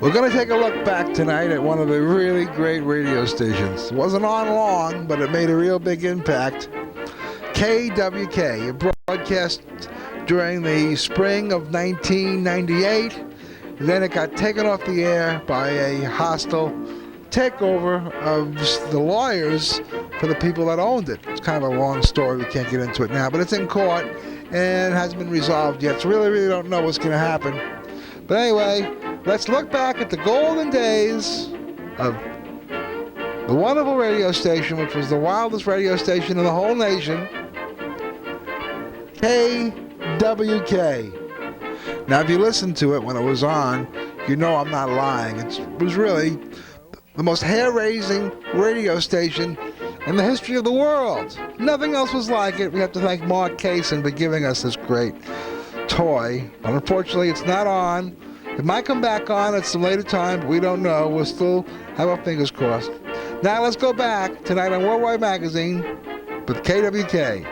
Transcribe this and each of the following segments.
We're going to take a look back tonight at one of the really great radio stations. It wasn't on long, but it made a real big impact. KWK. It broadcast during the spring of 1998. Then it got taken off the air by a hostile takeover of the lawyers for the people that owned it. It's kind of a long story. We can't get into it now, but it's in court and hasn't been resolved yet. So really don't know what's going to happen. But anyway, let's look back at the golden days of the wonderful radio station, which was the wildest radio station in the whole nation, KWK. Now, if you listened to it when it was on, you know I'm not lying. It was really the most hair-raising radio station in the history of the world. Nothing else was like it. We have to thank Mark Kasen for giving us this great toy, but unfortunately it's not on. It might come back on at some later time, but we don't know. We'll still have our fingers crossed. Now let's go back tonight on Worldwide Magazine with KWK.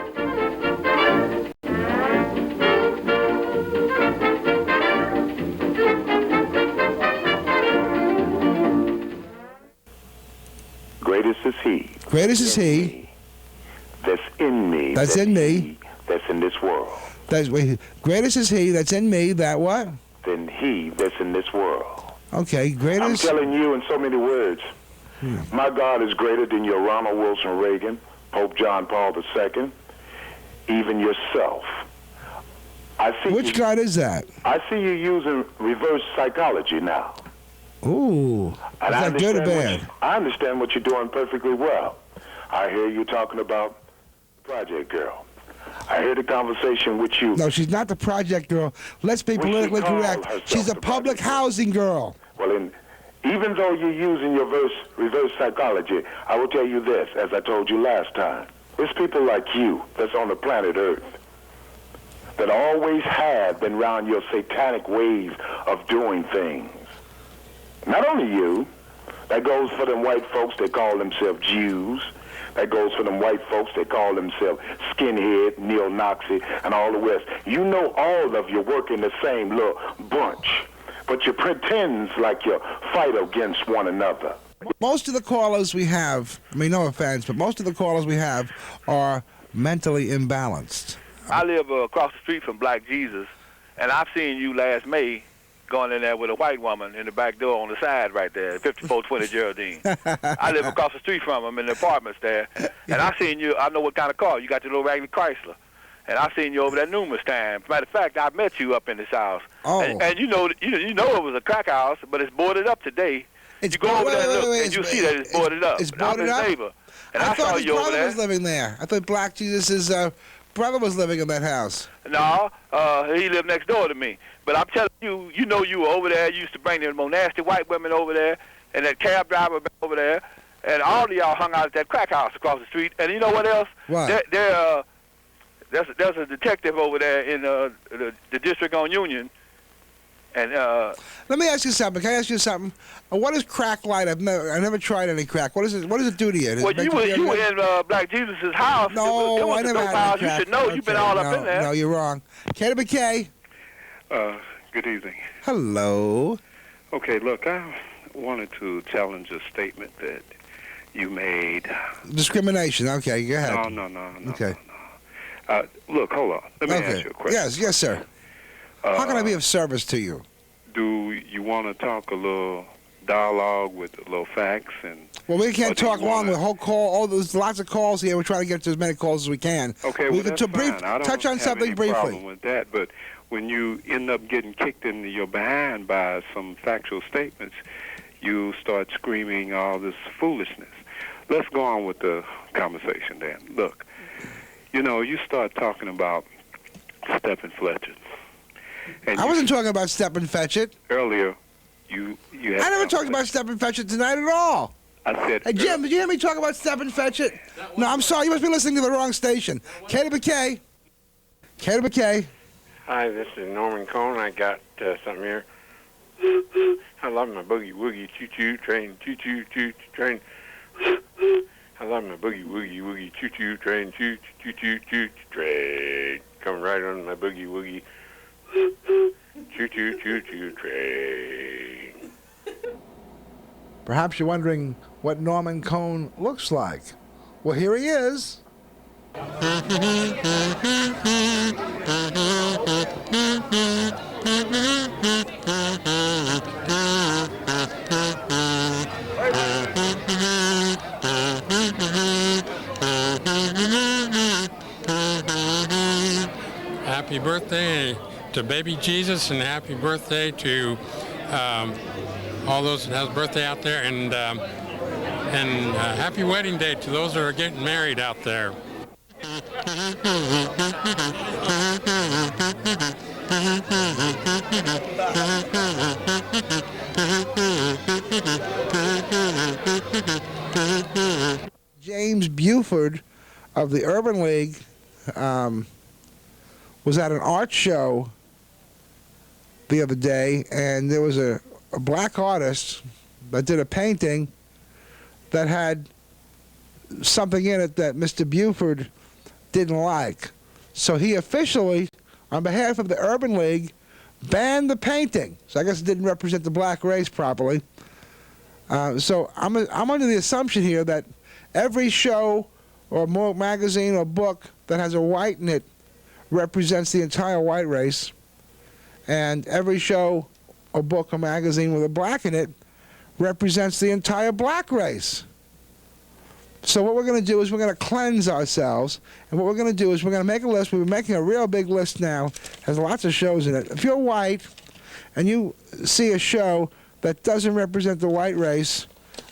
Greatest is He. Greatest is He. That's in me. That's in me. That's in this world. Greatest is He that's in me, that what? Than He that's in this world. Okay, greatest. I'm telling you in so many words, my God is greater than your Ronald Wilson Reagan, Pope John Paul II, even yourself. Which God is that? I see you using reverse psychology now. Ooh, is that good or bad? I understand what you're doing perfectly well. I hear you talking about Project Girl. I hear the conversation with you. No, she's not the Project Girl. Let's be politically correct. She's a public housing girl. Well, even though you're using your reverse psychology, I will tell you this, as I told you last time. There's people like you that's on the planet Earth that always have been around your satanic ways of doing things. Not only you, that goes for them white folks that call themselves Jews. That goes for them white folks that call themselves skinhead, neo-Nazi, and all the rest. You know all of you work in the same little bunch, but you pretend like you fight against one another. Most of the callers we have, I mean, no offense, but most of the callers we have are mentally imbalanced. I live across the street from Black Jesus, and I've seen you last May going in there with a white woman in the back door on the side right there, 5420 Geraldine. I live across the street from him in the apartments there, and I seen you. I know what kind of car you got, your little raggedy Chrysler, and I seen you over there numerous times. Matter of fact, I met you up in this house, and you know it was a crack house, but it's boarded up today. You go over there and look, and you see that it's boarded up. It's boarded up. Neighbor, and I saw you over there. I thought his brother was living there. I thought Black Jesus' brother was living in that house. No, he lived next door to me. But I'm telling you, you know you were over there. You used to bring them nasty white women over there, and that cab driver over there, and all of y'all hung out at that crack house across the street. And you know what else? What? There's a detective over there in the district on Union. And let me ask you something. Can I ask you something? What is crack light? I've never tried any crack. What is it? What does it do to you? Well, you were in Black Jesus' house. No, I never had any crack. You should know. Okay, You've been all up in there. No, you're wrong. KWK. Good evening. Hello. Okay, look, I wanted to challenge a statement that you made. Discrimination. Okay, go ahead. No. Okay. No. Look, hold on. Let me ask you a question. Yes, sir. How can I be of service to you? Do you want to talk a little dialogue with a little facts? Well, we can't talk long. The whole call. There's lots of calls here. We're trying to get to as many calls as we can. Okay, we well, can fine. I don't touch on have something any briefly. problem with that, but when you end up getting kicked in your behind by some factual statements, you start screaming all this foolishness. Let's go on with the conversation then. Look, you start talking about Stephen Fletcher. And I wasn't talking about Stephen Fetchit. Earlier, you had... I never talked about Stephen Fetchit tonight at all. I said... Hey, Jim, did you hear me talk about Stephen Fetchit? No, I'm sorry. You must be listening to the wrong station. KWK. KWK. Hi, this is Norman Cohn. I got something here. I love my boogie woogie choo-choo train, choo-choo train. I love my boogie woogie choo-choo train, choo-choo train. Coming right on my boogie woogie choo-choo train. Perhaps you're wondering what Norman Cohn looks like. Well, here he is. Happy birthday to baby Jesus, and happy birthday to all those that have a birthday out there, and happy wedding day to those that are getting married out there. James Buford of the Urban League was at an art show the other day, and there was a black artist that did a painting that had something in it that Mr. Buford didn't like. So he officially, on behalf of the Urban League, banned the painting. So I guess it didn't represent the black race properly. So I'm under the assumption here that every show or magazine or book that has a white in it represents the entire white race, and every show or book or magazine with a black in it represents the entire black race. So what we're going to do is we're going to cleanse ourselves, and what we're going to do is we're going to make a list. We've been making a real big list now. Has lots of shows in it. If you're white and you see a show that doesn't represent the white race,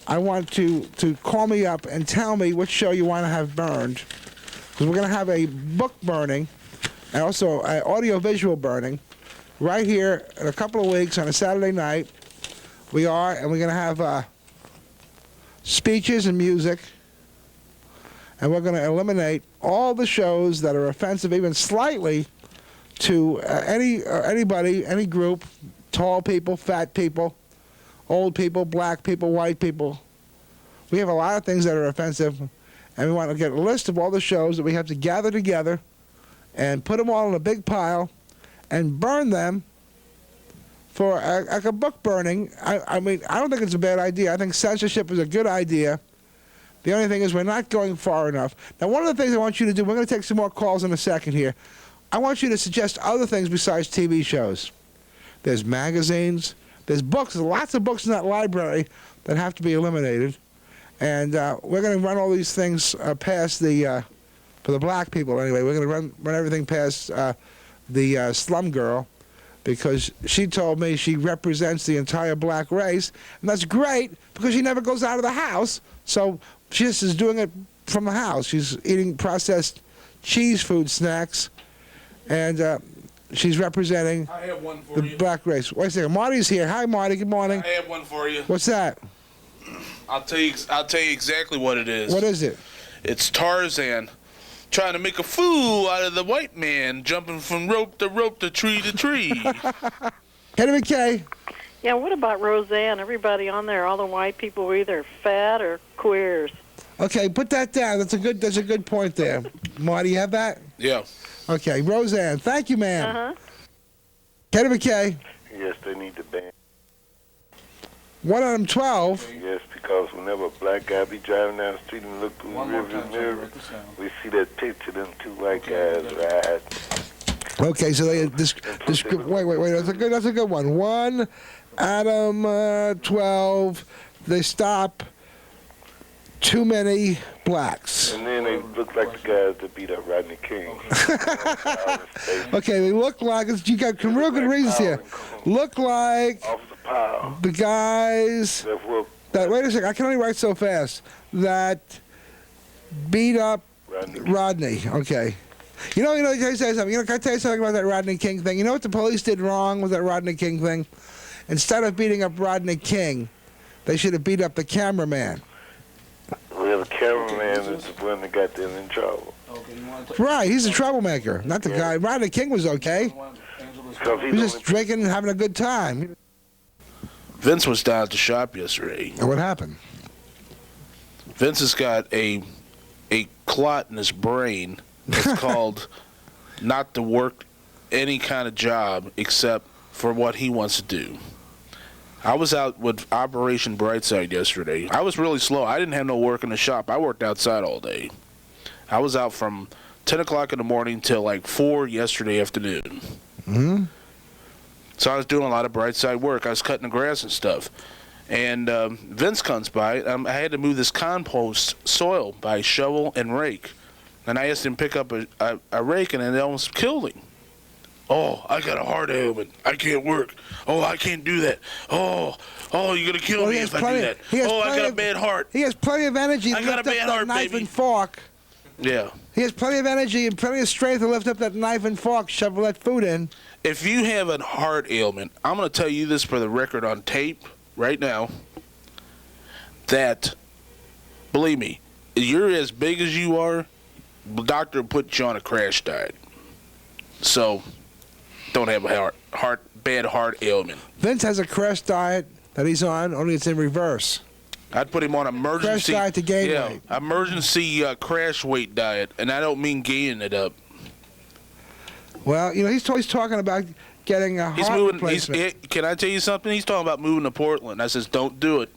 I want to call me up and tell me which show you want to have burned, because we're going to have a book burning and also an audio-visual burning right here in a couple of weeks on a Saturday night. We are, and we're going to have speeches and music, and we're going to eliminate all the shows that are offensive, even slightly, to anybody, any group, tall people, fat people, old people, black people, white people. We have a lot of things that are offensive, and we want to get a list of all the shows that we have to gather together and put them all in a big pile and burn them for like a book burning. I mean, I don't think it's a bad idea. I think censorship is a good idea. The only thing is we're not going far enough. Now, one of the things I want you to do, we're going to take some more calls in a second here. I want you to suggest other things besides TV shows. There's magazines. There's books. There's lots of books in that library that have to be eliminated. And we're going to run all these things past the, for the black people anyway, we're going to run everything past the slum girl, because she told me she represents the entire black race. And that's great, because she never goes out of the house. So she just is doing it from the house. She's eating processed cheese food snacks, and she's representing the black race. Wait a second. Marty's here. Hi, Marty. Good morning. I have one for you. What's that? I'll tell you exactly what it is. What is it? It's Tarzan trying to make a fool out of the white man, jumping from rope to rope to tree to tree. KWK. Yeah, what about Roseanne? Everybody on there, all the white people were either fat or queers. Okay, put that down. That's a good point there. Marty, you have that? Yeah. Okay, Roseanne. Thank you, ma'am. Uh-huh. KWK. Yes, they need to ban. 1 out of 12. Yes, because whenever a black guy be driving down the street and look through the rearview mirror, we see that picture of them two white guys ride. Okay, so they wait. That's a good one. 1 out of 12. They stop too many blacks. And then they look like the guys that beat up Rodney King. Okay, they look like, you got some real good reasons here. Look like the guys that, wait a second, I can only write so fast, that beat up Rodney. Okay. Can I tell you something? Can I tell you something about that Rodney King thing? You know what the police did wrong with that Rodney King thing? Instead of beating up Rodney King, they should have beat up the cameraman. Well, the cameraman is the one that got them in trouble. Right, he's a troublemaker, not the guy. Rodney King was okay. He was just drinking and having a good time. Vince was down at the shop yesterday. And what happened? Vince has got a clot in his brain that's called not to work any kind of job except for what he wants to do. I was out with Operation Brightside yesterday. I was really slow. I didn't have no work in the shop. I worked outside all day. I was out from 10 o'clock in the morning till like 4 yesterday afternoon. Mm-hmm. So I was doing a lot of Brightside work. I was cutting the grass and stuff. And Vince comes by. I had to move this compost soil by shovel and rake. And I asked him to pick up a rake, and it almost killed him. Oh, I got a heart ailment. I can't work. Oh, I can't do that. Oh, you're going to kill me if I do that. Oh, I got a bad heart. He has plenty of energy to I got lift a up bad that heart, knife baby. and fork. Yeah. He has plenty of energy and plenty of strength to lift up that knife and fork, shovel that food in. If you have a heart ailment, I'm going to tell you this for the record on tape right now, that, believe me, you're as big as you are, the doctor will put you on a crash diet. So, don't have a bad heart ailment. Vince has a crash diet that he's on, only it's in reverse. I'd put him on emergency. Crash diet to gain weight. Emergency crash weight diet, and I don't mean gaining it up. Well, you know, he's talking about getting a heart replacement. Can I tell you something? He's talking about moving to Portland. I says, don't do it.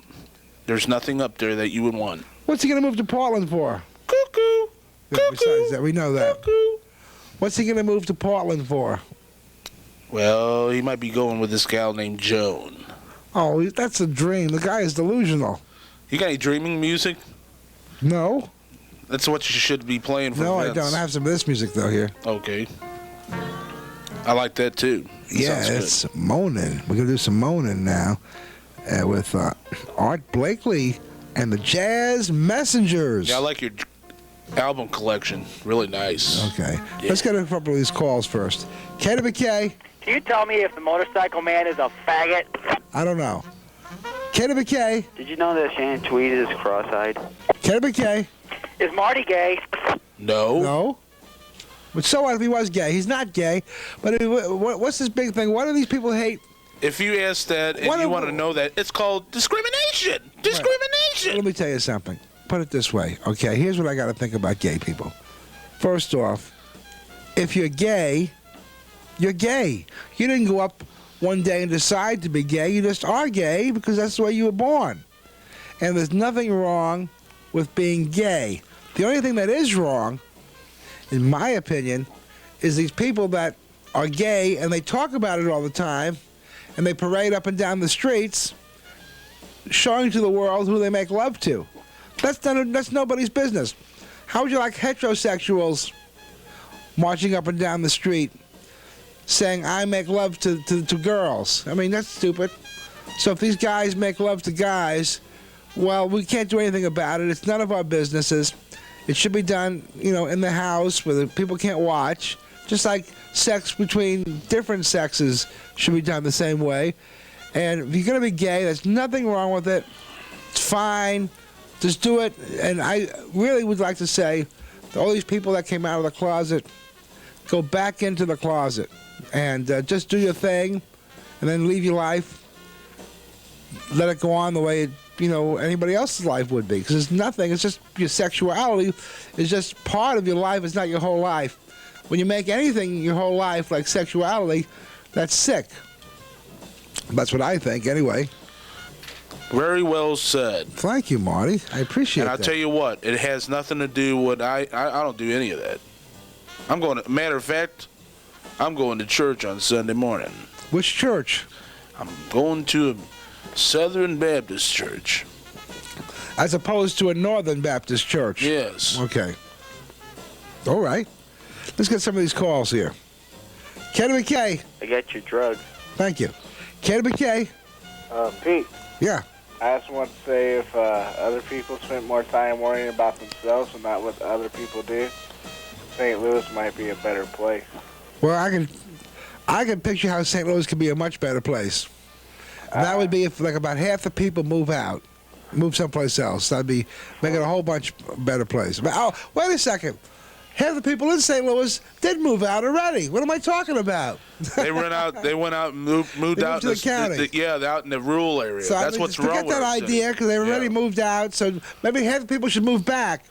There's nothing up there that you would want. What's he going to move to Portland for? Cuckoo. Yeah, besides that, we know that. Cuckoo. What's he going to move to Portland for? Well, he might be going with this gal named Joan. Oh, that's a dream. The guy is delusional. You got any dreaming music? No. That's what you should be playing for No, Vince. I don't. I have some of this music, though, here. Okay. I like that, too. Yeah, it's moaning. We're going to do some moaning now with Art Blakely and the Jazz Messengers. Yeah, I like your album collection. Really nice. Okay. Yeah. Let's get a couple of these calls first. KWK. Can you tell me if the motorcycle man is a faggot? I don't know. KWK. Did you know that Shannon Tweed is cross-eyed? KWK. Is Marty gay? No. No. But so what if he was gay? He's not gay. But what's this big thing? What do these people hate? If you ask that and you want to know that, it's called discrimination. Discrimination. Right. Let me tell you something. Put it this way, okay? Here's what I got to think about gay people. First off, if you're gay, you're gay. You didn't go up one day and decide to be gay. You just are gay because that's the way you were born. And there's nothing wrong with being gay. The only thing that is wrong, in my opinion, is these people that are gay and they talk about it all the time and they parade up and down the streets showing to the world who they make love to. That's nobody's business. How would you like heterosexuals marching up and down the street saying, I make love to girls? I mean, that's stupid. So if these guys make love to guys, well, we can't do anything about it. It's none of our businesses. It should be done, you know, in the house where the people can't watch. Just like sex between different sexes should be done the same way. And if you're going to be gay, there's nothing wrong with it. It's fine. Just do it. And I really would like to say to all these people that came out of the closet, go back into the closet and just do your thing and then leave your life. Let it go on the way anybody else's life would be. Because it's nothing. It's just your sexuality is just part of your life. It's not your whole life. When you make anything your whole life like sexuality, that's sick. That's what I think, anyway. Very well said. Thank you, Marty. I appreciate that. And I'll tell you what, it has nothing to do with, I don't do any of that. Matter of fact, I'm going to church on Sunday morning. Which church? I'm going to a Southern Baptist church. As opposed to a Northern Baptist church? Yes. Okay. All right. Let's get some of these calls here. KWK. I got your drugs. Thank you. KWK. Pete. Yeah. I just want to say if other people spent more time worrying about themselves and not what other people do, St. Louis might be a better place. Well, I can picture how St. Louis could be a much better place. And that would be if like about half the people move someplace else. That'd be making a whole bunch better place. But, oh, wait a second. Half the people in St. Louis did move out already. What am I talking about? They went out and moved out to the county. Out in the rural area. So That's what's wrong with it. Forget that idea because they already moved out. So maybe half the people should move back.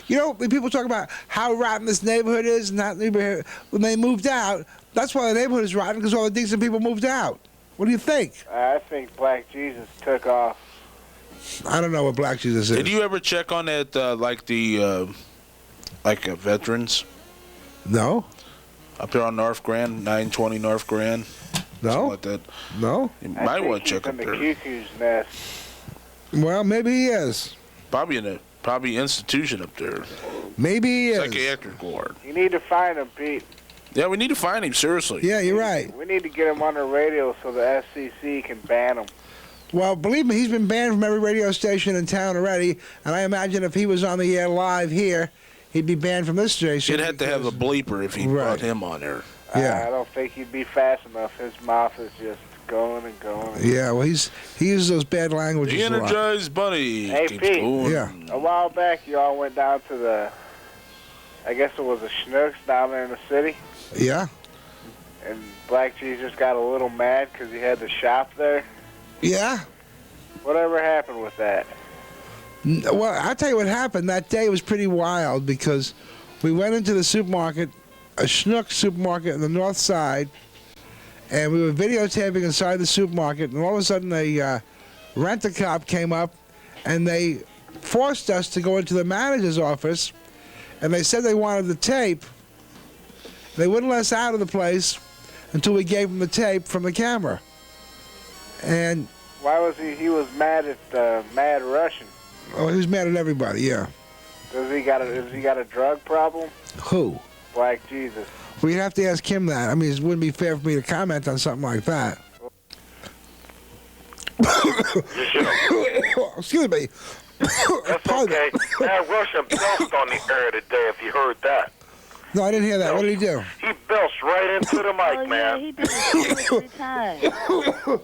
You know, when people talk about how rotten this neighborhood is and that neighborhood, when they moved out, that's why the neighborhood is rotten because all the decent people moved out. What do you think? I think Black Jesus took off. I don't know what Black Jesus is. Did you ever check on that, veterans? No. Up here on North Grand, 920 North Grand? No. Something like that. No. You might want to check up in there. the cuckoo's nest. Well, maybe he is. Probably in a institution up there. Maybe he is. Psychiatric ward. You need to find him, Pete. Yeah, we need to find him, seriously. Yeah, you're right. We need to get him on the radio so the FCC can ban him. Well, believe me, he's been banned from every radio station in town already, and I imagine if he was on the air live here, he'd be banned from this station. You'd have to have a bleeper if he brought him on there. Yeah. I don't think he'd be fast enough. His mouth is just going and going. Yeah, well, he uses those bad languages The a lot. Energized Bunny. Hey, keeps Pete. going. Yeah. A while back, you all went down to the, I guess it was a Schnucks down there in the city, Yeah. and Black Jesus got a little mad because he had the shop there. Yeah. Whatever happened with that? Well, I'll tell you what happened. That day was pretty wild because we went into the supermarket, a Schnucks supermarket on the north side, and we were videotaping inside the supermarket, and all of a sudden a rent-a-cop came up, and they forced us to go into the manager's office, and they said they wanted the tape. They wouldn't let us out of the place until we gave them the tape from the camera. And Why was he? He was mad at Mad Russian. oh, he was mad at everybody. Yeah. Does he got a drug problem? Who? Black Jesus. Well, you'd have to ask him that. I mean, it wouldn't be fair for me to comment on something like that. Excuse me. That's okay. Mad Russian belched on the air today, if you heard that. No, I didn't hear that. What did he do? He belched right into the mic, man. Yeah, he did it 2 or 3 times.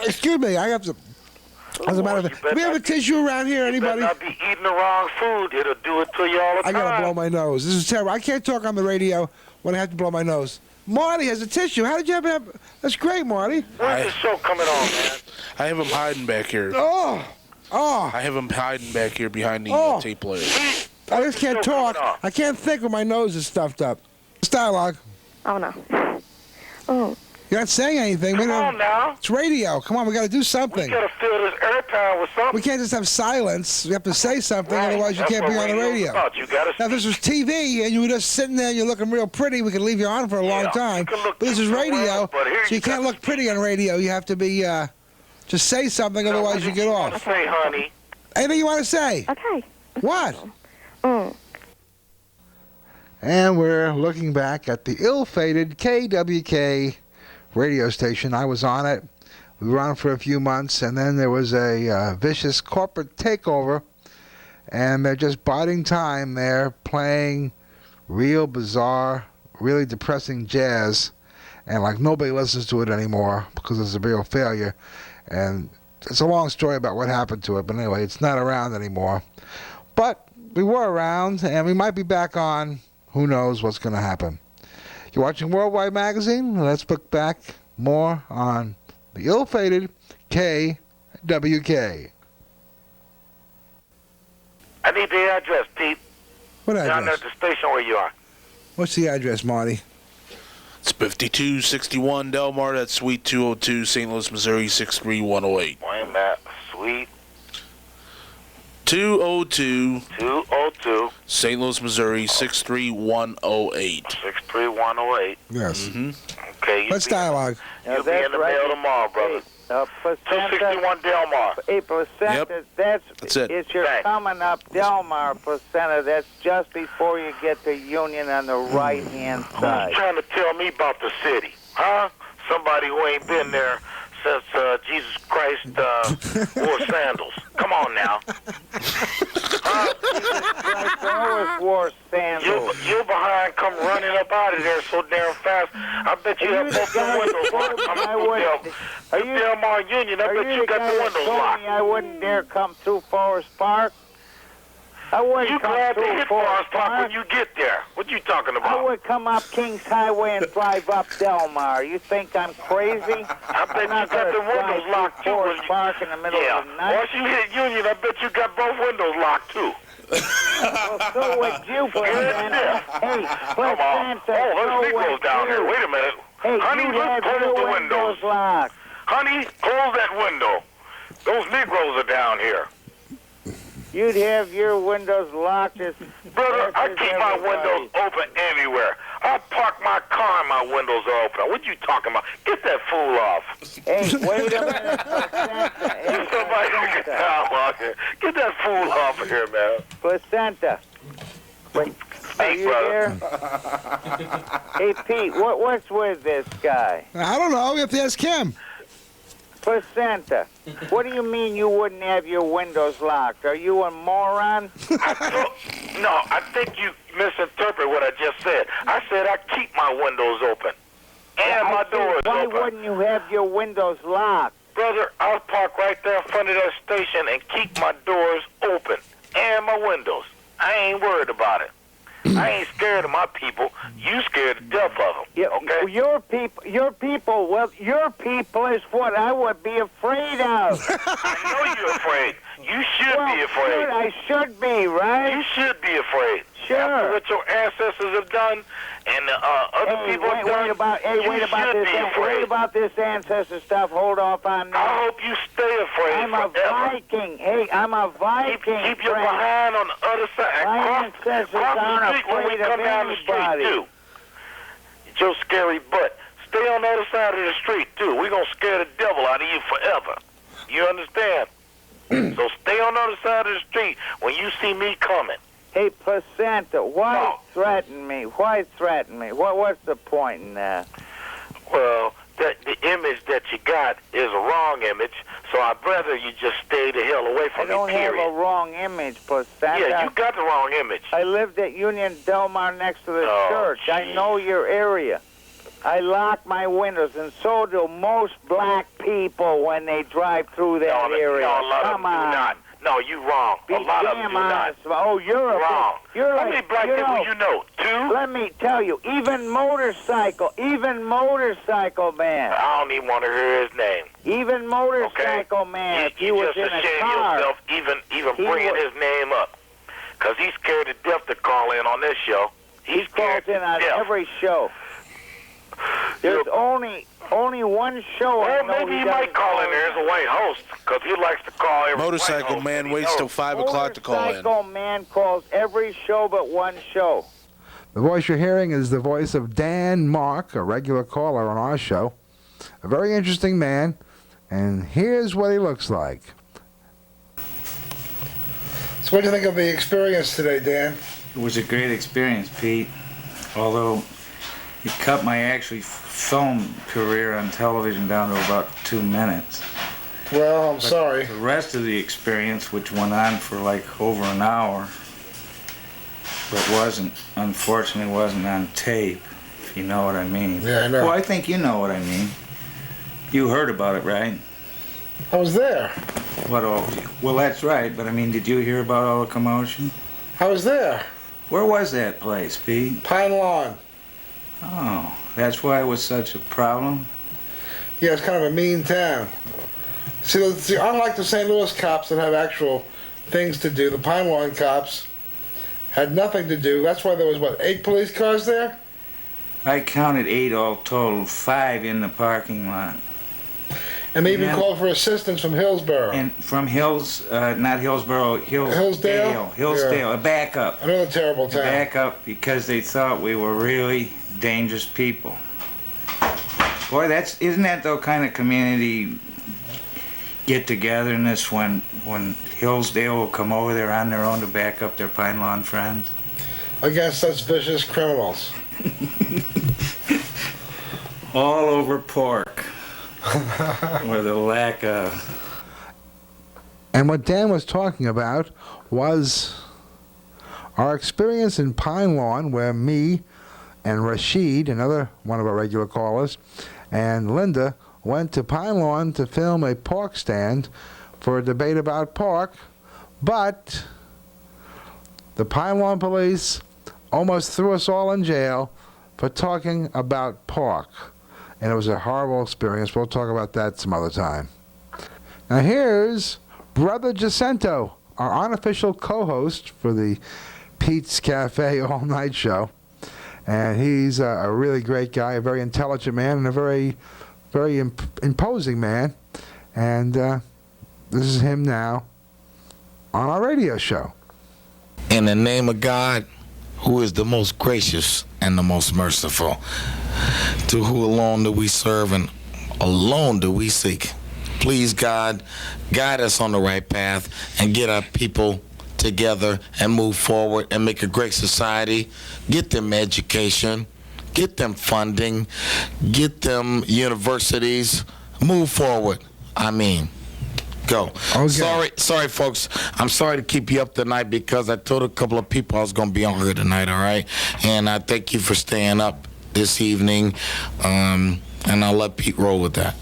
Excuse me. I have to. As a matter of fact, do we have a tissue around here, anybody? You better not be eating the wrong food. It'll do it to you all the I time. gotta blow my nose. This is terrible. I can't talk on the radio when I have to blow my nose. Marty has a tissue. How did you have? That's great, Marty. When's the show coming on, man? I have him hiding back here. Oh. I have him hiding back here behind the tape player. I just can't talk. I can't think when my nose is stuffed up. It's dialogue. Oh, no. Oh. You're not saying anything. Come on now. It's radio. Come on, we got to do something. We gotta fill this airtime with something. We can't just have silence. We have to say something, otherwise you That's can't be what on the radio's radio. about. You gotta Now, if this was TV and you were just sitting there and you're looking real pretty, we could leave you on for a long time. But this is radio, so you can't look pretty on radio. You have to be, just say something, otherwise you get off. Say, honey. Anything you want to say? Okay. What? Mm. And we're looking back at the ill-fated KWK radio station. I was on it. We were on for a few months, and then there was a vicious corporate takeover, and they're just biding time. They're playing real bizarre, really depressing jazz, and like nobody listens to it anymore because it's a real failure. And it's a long story about what happened to it, but anyway, it's not around anymore. But we were around, and we might be back on. Who knows what's going to happen. You're watching Worldwide Magazine. Let's look back more on the ill-fated KWK. I need the address, Pete. What Down there address? at the station where you are. What's the address, Marty? It's 5261 Delmar. That's Suite 202, St. Louis, Missouri, 63108. Wait a minute. Sweet 202 202 St. Louis, Missouri, 63108. 63108. Yes. Mm-hmm. Okay. Let's dialogue. You'll be in the mail tomorrow, brother. 261 Delmar. Hey, placenta, That's it. It's your coming up Delmar placenta. That's just before you get to Union on the right-hand side. Who's trying to tell me about the city? Huh? Somebody who ain't been there since Jesus Christ wore sandals. Come on now. Always wore sandals. You behind come running up out of there so damn fast. I bet you have both the windows locked. Delmar Union, I bet you got the windows locked. I wouldn't dare come through Forest Park. I wouldn't You come glad to through hit Forest Forest Park when you get there. What you talking about? I would come up Kings Highway and drive up Delmar. You think I'm crazy? I bet you got the windows locked too. Forest Park in the middle of the night. Once you hit Union, I bet you got both windows locked too. Well, so would you, Placenta. Hey, Placenta, Oh, there's Negroes down here. Wait a minute. Hey, honey, you let's had close your the windows. locked. Honey, close that window. Those Negroes are down here. You'd have your windows locked as Brother, I as keep my everybody. windows open anywhere. I park my car and my windows are open. What you talking about? Get that fool off. Hey, wait a minute. Hey, Somebody get that fool off of here, man. Placenta. Wait, are you there? Hey, Pete, what's with this guy? I don't know. You have to ask him. Placenta. What do you mean you wouldn't have your windows locked? Are you a moron? No, I think you misinterpret what I just said. I said I keep my windows open and my doors Why open. wouldn't you have your windows locked? Brother, I'll park right there in front of that station and keep my doors open and my windows. I ain't worried about it. I ain't scared of my people. You scared to death of them. Yeah, okay? Your people. Well, your people is what I would be afraid of. I know you're afraid. You should be afraid. Good, I should be, right? You should be afraid. Sure. After what your ancestors have done and other people have done, wait about this ancestor stuff. Hold off on that. I hope you stay afraid I'm a Viking. Hey, I'm a Viking. Keep your behind on the other side. My ancestors cross the aren't street when we afraid come of down the street, anybody. too. Your scary butt. Stay on the other side of the street, too. We're going to scare the devil out of you forever. You understand? So stay on the other side of the street when you see me coming. Hey, Placenta, why threaten me? Why threaten me? What's the point in that? Well, the image that you got is a wrong image, so I'd rather you just stay the hell away from me, I don't period. have a wrong image, Placenta. Yeah, you got the wrong image. I lived at Union Del Mar next to the church. geez. I know your area. I lock my windows, and so do most black people when they drive through that area. No, a lot Come of them on. do not. No, you wrong. Be A lot of them damn do not. honest. Oh, you're wrong. You're How like, many black people you know? 2? Let me tell you, even motorcycle man. I don't even want to hear his name. Even motorcycle man. If he You was just in a ashamed car. yourself even He bringing was- his name up. Because he's scared to death to call in on this show. He calls in on every show. There's only one show. Well, I know maybe he doesn't might call in there as a white host, because he likes to call every Motorcycle white host man that he waits knows. till 5 o'clock to call in. Motorcycle man calls every show but one show. The voice you're hearing is the voice of Dan Mark, a regular caller on our show. A very interesting man, and here's what he looks like. So what do you think of the experience today, Dan? It was a great experience, Pete. Although it cut my actually film career on television down to about 2 minutes. Well, I'm But sorry. The rest of the experience, which went on for like over an hour, but unfortunately wasn't on tape, if you know what I mean. Yeah, I know. Well, I think you know what I mean. You heard about it, right? I was there. What all? Well, that's right, but I mean, did you hear about all the commotion? I was there. Where was that place, Pete? Pine Lawn. Oh, that's why it was such a problem? Yeah, it's kind of a mean town. See, unlike the St. Louis cops that have actual things to do, the Pine Lawn cops had nothing to do. That's why there was, 8 police cars there? I counted 8 all total, 5 in the parking lot. And they even Yeah. called for assistance from Hillsborough. And from not Hillsborough, Hillsdale? Hillsdale, Yeah. a backup. Another terrible town. A backup because they thought we were really dangerous people. Boy, isn't that the kind of community get-togetherness when Hillsdale will come over there on their own to back up their Pine Lawn friends? Against us vicious criminals. All over pork. Or the lack of. And what Dan was talking about was our experience in Pine Lawn, where me and Rasheed, another one of our regular callers, and Linda went to Pine Lawn to film a pork stand for a debate about pork, but the Pine Lawn police almost threw us all in jail for talking about pork. And it was a horrible experience. We'll talk about that some other time. Now here's Brother Jacinto, our unofficial co-host for the Pete's Cafe all-night show. And he's a really great guy, a very intelligent man, and a very very imposing man. And this is him now on our radio show. In the name of God, who is the most gracious and the most merciful, to who alone do we serve and alone do we seek. Please, God, guide us on the right path and get our people together and move forward and make a great society. Get them education, get them funding, get them universities. Move forward. I mean, go. Okay. Sorry, folks. I'm sorry to keep you up tonight because I told a couple of people I was going to be on here tonight, all right? And I thank you for staying up this evening. And I'll let Pete roll with that.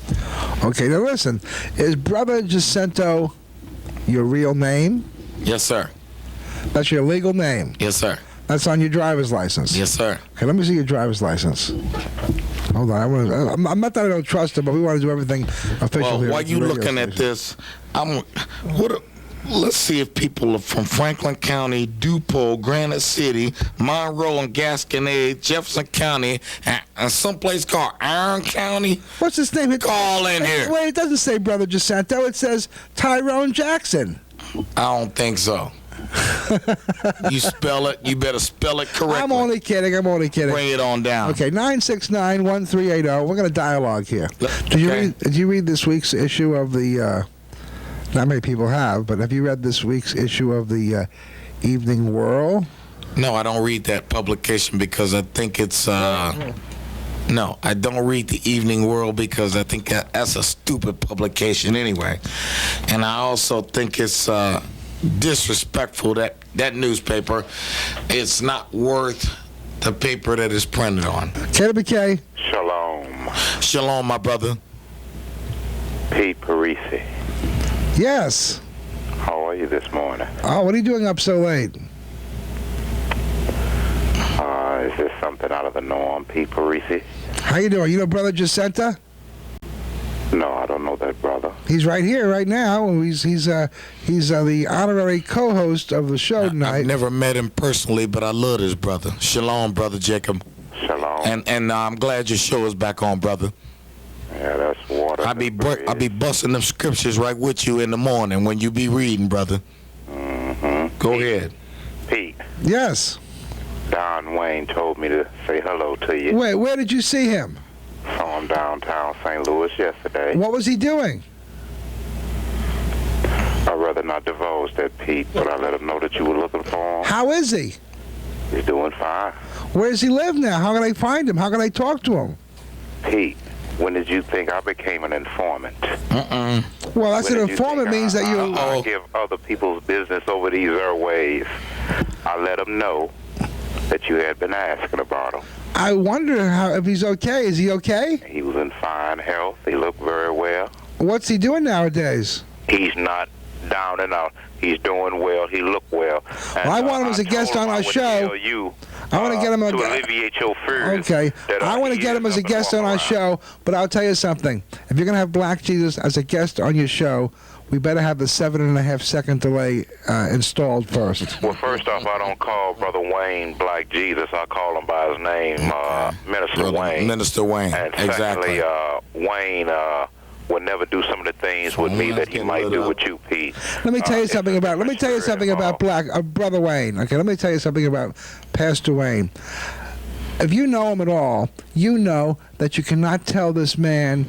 Okay, now listen. Is Brother Jacinto your real name? Yes, sir. That's your legal name? Yes, sir. That's on your driver's license? Yes, sir. Okay, let me see your driver's license. Hold on. I'm not that I don't trust him, but we want to do everything official well, here. While you looking at this, let's see if people are from Franklin County, DuPont, Granite City, Monroe and Gasconade, Jefferson County, and someplace called Iron County. What's his name? Call in here. Wait, it doesn't say Brother Jacinto. It says Tyrone Jackson. I don't think so. You better spell it correctly. I'm only kidding. Bring it on down. Okay, 969-1380. We're going to dialogue here. Did you read this week's issue of the, not many people have, but have you read this week's issue of the Evening World? No, I don't read that publication because I think it's, no, I don't read the Evening World because I think that's a stupid publication anyway. And I also think it's disrespectful that newspaper. It's not worth the paper that it's printed on. KWK. Shalom. Shalom, my brother. Pete Parisi. Yes. How are you this morning? Oh, what are you doing up so late? Is this something out of the norm, Pete Parisi? How you doing? You know Brother Jacinto? No, I don't know that brother. He's right here, right now. He's the honorary co-host of the show tonight. I've never met him personally, but I love his brother. Shalom, Brother Jacob. Shalom. And I'm glad your show is back on, brother. Yeah, that's water. I'll be busting them scriptures right with you in the morning when you be reading, brother. Mm-hmm. Go ahead. Pete. Yes. Don Wayne told me to say hello to you. Wait, where did you see him? Saw him downtown St. Louis yesterday. What was he doing? I'd rather not divulge that, Pete, but I let him know that you were looking for him. How is he? He's doing fine. Where does he live now? How can I find him? How can I talk to him? Pete, when did you think I became an informant? Well, that's an informant means that you... I give other people's business over these airways. I let him know that you had been asking about him. I wonder if he's okay. Is he okay? He was in fine health. He looked very well. What's he doing nowadays? He's not down and out. He's doing well. He looked well. Well, I want him as a guest on our show. I want to get him to alleviate your fears. Okay. I want to get him as a guest on our show, but I'll tell you something. If you're going to have Black Jesus as a guest on your show, we better have the 7.5-second delay installed first. Well, first off, I don't call Brother Wayne Black Jesus. I call him by his name, Minister Wayne. Minister Wayne, and exactly. Secondly, Wayne would never do some of the things with me that he might do with you, Pete. Let me tell you something about. Let me tell you something about Brother Wayne. Okay, let me tell you something about Pastor Wayne. If you know him at all, you know that you cannot tell this man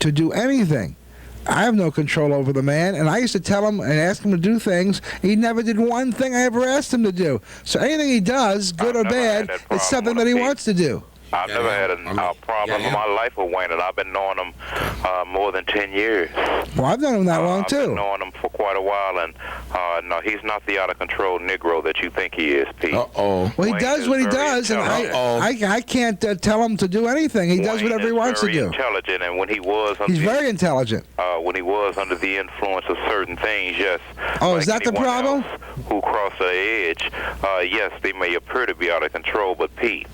to do anything. I have no control over the man, and I used to tell him and ask him to do things. He never did one thing I ever asked him to do. So anything he does, good or bad, it's something that he wants to do. I've never had a problem in my life with Wayne, and I've been knowing him more than 10 years. Well, I've known him that long, too. I've been knowing him for quite a while, and no, he's not the out-of-control Negro that you think he is, Pete. Uh-oh. Well, he does what he does, and I can't tell him to do anything. He does whatever he wants to do. He's very intelligent, and when he was... He's very intelligent. When he was under the influence of certain things, yes. Oh, is that the problem? Who crossed the edge, yes, they may appear to be out of control, but Pete,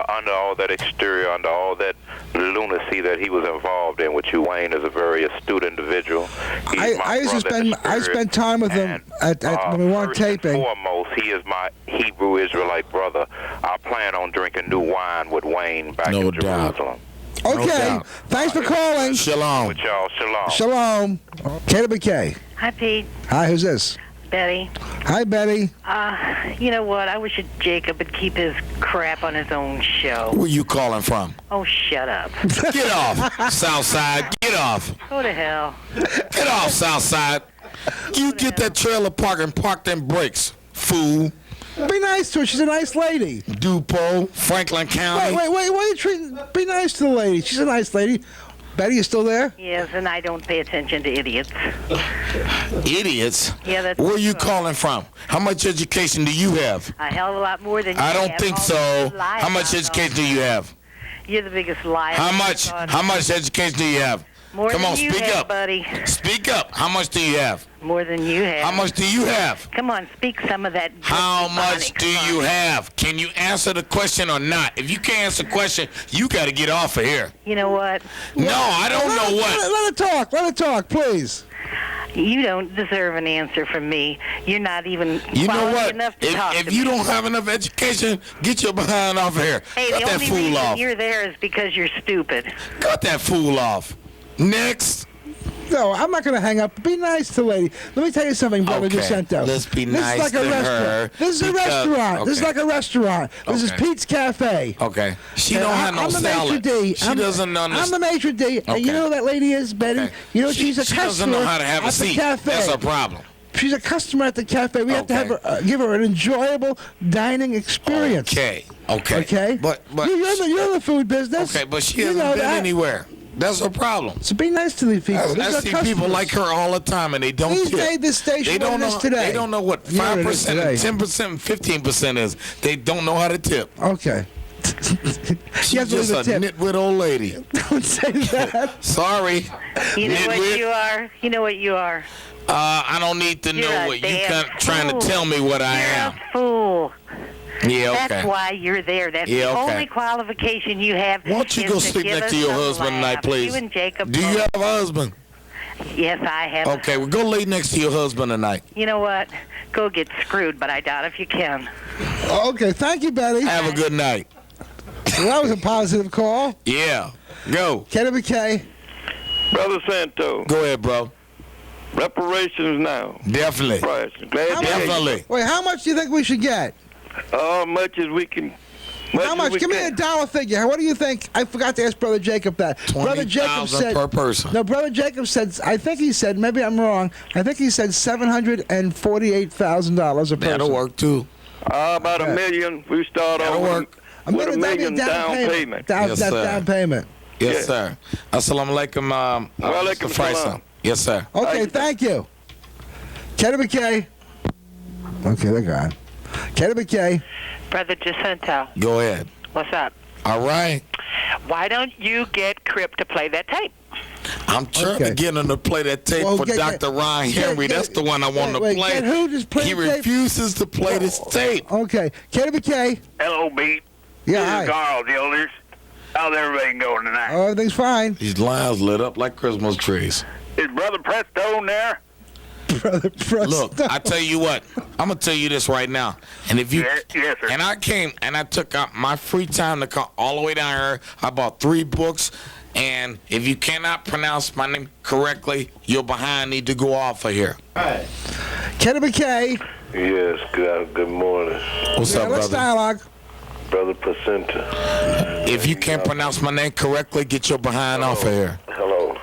under all that exterior, under all that lunacy that he was involved in, which Wayne is a very astute individual. I spent time with him when we weren't taping. First and foremost, he is my Hebrew Israelite brother. I plan on drinking new wine with Wayne back in Jerusalem. Okay. Thanks for calling. Shalom. With y'all, shalom. Shalom. KWK. Hi, Pete. Hi, who's this? Betty. Hi, Betty. You know what? I wish Jacob would keep his crap on his own show. Where you calling from? Oh, shut up. Get off, Southside. Get off. Go to hell. Get off, Southside. You get that trailer park and park them brakes, fool. Be nice to her. She's a nice lady. Dupo, Franklin County. Wait. Why are you treating? Be nice to the lady. She's a nice lady. Betty, you still there? Yes, and I don't pay attention to idiots. Idiots? Yeah, that's Where are you right. calling from? How much education do you have? A hell of a lot more than you I don't have. think All so. this lie How much about education do you have? You're the biggest liar. How much? How much education do you have? More Come than on, you speak have, up. buddy. Speak up. How much do you have? More than you have. How much do you have? Come on, speak some of that. How much do you have? Can you answer the question or not? If you can't answer the question, you got to get off of here. You know what? No, I don't know what. Let her talk. Let her talk, please. You don't deserve an answer from me. You're not even You know quality what? enough to talk If to you me. don't have enough education, get your behind off of here. Hey, Cut the that only fool reason off. you're there is because you're stupid. Cut that fool off. Next. No, I'm not going to hang up. Be nice to the lady. Let me tell you something, Brother Okay, Jacinto. let's be this nice is like to a restaurant. her This is a because- restaurant. This is okay. like a restaurant. This is Okay. Pete's Cafe. Okay. She And don't have no I'm the salad. maitre d'. She doesn't I'm the understand. maitre d'. And Okay. you know who that lady is, Betty? Okay. You know, She- she's a she customer doesn't know how to have a at the seat. cafe. That's her problem. She's a customer at the cafe. We have to Okay. have her, give her an enjoyable dining experience. Okay. Okay? But You're in the food business. okay, but she You hasn't know been that. anywhere. That's her problem. So be nice to these people. I These are see people customers. like her all the time, and they don't Please tip. made this station They don't what it know. is today. They don't know what You know what it is 5%, today. 10%, and 15% is. They don't know how to tip. Okay. She's You have to just leave a a tip. nitwit old lady. Don't say that. Sorry. You know what Nitwit. you are? You know what you are? I don't need to You're know a what you damn trying fool. to tell me what I You're am. a fool. Yeah, okay. That's why you're there. That's Yeah, the okay. only qualification you have. Why don't you is go to sleep give next us to your a husband tonight, laugh. please? You and Jacob. Do you both. have a husband? Yes, I have. Okay, well, go lay next to your husband tonight. You know what? Go get screwed, but I doubt if you can. Okay, thank you, Betty. Have a good night. Well, that was a positive call. Yeah. Go. KWK. Brother Santo. Go ahead, bro. Reparations now. Definitely. Right. Glad How to hear you. Definitely. Wait, how much do you think we should get? Much as we can. How much? Give me a dollar figure. What do you think? I forgot to ask Brother Jacob that. Brother Jacob 20,000 said per person. No, Brother Jacob said. I think he said. Maybe I'm wrong. I think he said $748,000 a person. That'll work too. About $1 million. We start That'll off work. with $1 million down payment. Yes, sir. Down payment. Yes, sir. Assalamu alaikum, Walaikum Mr. Faisal. salam. Yes, sir. Okay, thank you. KWK. Okay, they're gone. KWK. Brother Jacinto, Go ahead. what's up? All right. Why don't you get Crip to play that tape? I'm trying to get him to play that tape Well, for Dr. Ryan Henry. That's the one I want to wait, play. get who just play He the tape? refuses to play this tape. Okay, KWK. Hello, Pete. Yeah, This hi. is Carl Gilders. How's everybody going tonight? Oh, everything's fine. These lines lit up like Christmas trees. Is Brother Presto there? Brother Presto. Look, I tell you what. I'm gonna tell you this right now. And if you Yes, sir. and I came and I took out my free time to come all the way down here. I bought 3 books. And if you cannot pronounce my name correctly, you're behind. Need to go off of here. KWK. Yes, good morning. What's up, Let's brother? dialogue. Brother Placenta. If you can't pronounce my name correctly, get your behind off of here. Hello.